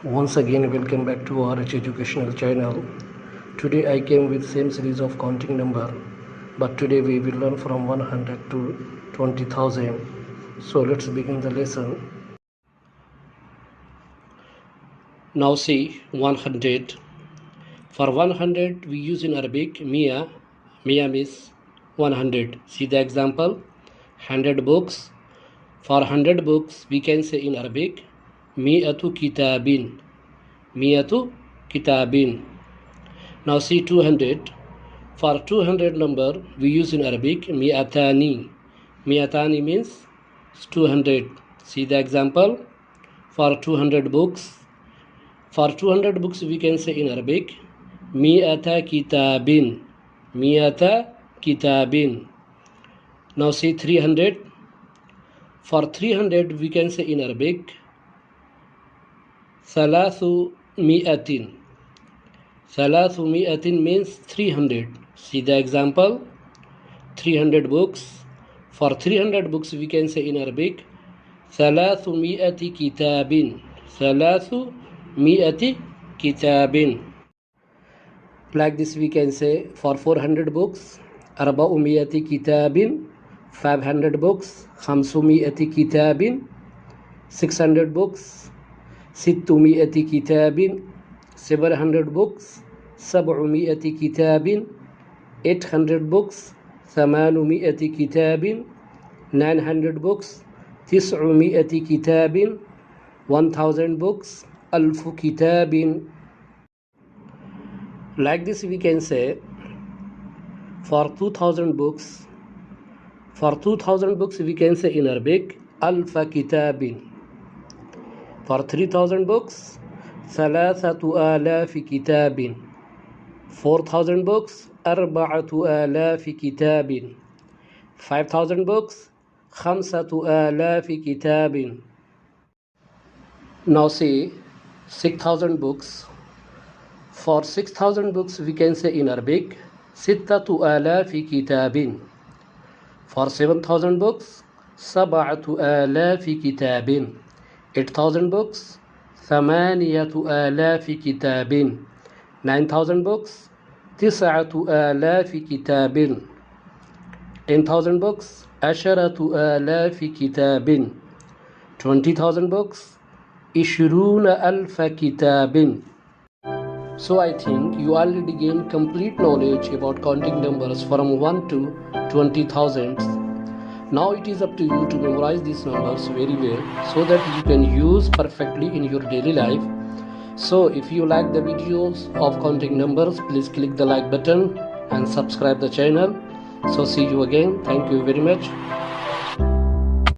Once again, welcome back to RH Educational Channel. Today I came with same series of counting number, but today we will learn from 100 to 20,000. So let's begin the lesson. Now see 100. For 100 we use in Arabic Mia. Mia means 100. See the example, 100 books. For 100 books we can say in Arabic Mi'atu kitabin. Mi'atu kitabin. Now see 200. For 200 number we use in Arabic Mi'atani. Mi'atani means 200. See the example, for 200 books. For 200 books we can say in Arabic Mi'ata kitabin. Mi'ata kitabin. Now see 300. For 300 we can say in Arabic Thalathu mi'atin. Thalathu mi'atin means 300. See the example, 300 books. For 300 books we can say in Arabic Thalathu mi'ati kitabin. Thalathu mi'ati kitabin. Like this we can say for 400 books Arba'u mi'ati kitabin. 500 books Khamsu mi'ati kitabin. 600 books Sittu mi'ati kitabin. 700 books Sab'u mi'ati kitabin. 800 books Thamanu mi'ati kitabin. 900 books Tis'u mi'ati kitabin. 1000 books Alfu kitabin. Like this we can say for 2000 books. For 2000 books we can say in Arabic Alfa kitabin. For 3000 books Thalathatu alafi kitabin. 4000 books Arba'atu alafi kitabin. 5000 books Khamsatu alafi kitabin. Now see 6000 books. For 6000 books we can say in Arabic Sittatu alafi kitabin. For 7000 books Sab'atu alafi kitabin. 8000 books Thamaniyatu alafi kitabin. 9000 books Tis'atu alafi kitabin. 10,000 books Asharatu alafi kitabin. 20,000 books Ishruna alfa kitabin. So I think you already gained complete knowledge about counting numbers from 1 to 20,000. Now it is up to you to memorize these numbers very well so that you can use perfectly in your daily life. So if you like the videos of counting numbers, please click the like button and subscribe the channel. So see you again. Thank you very much.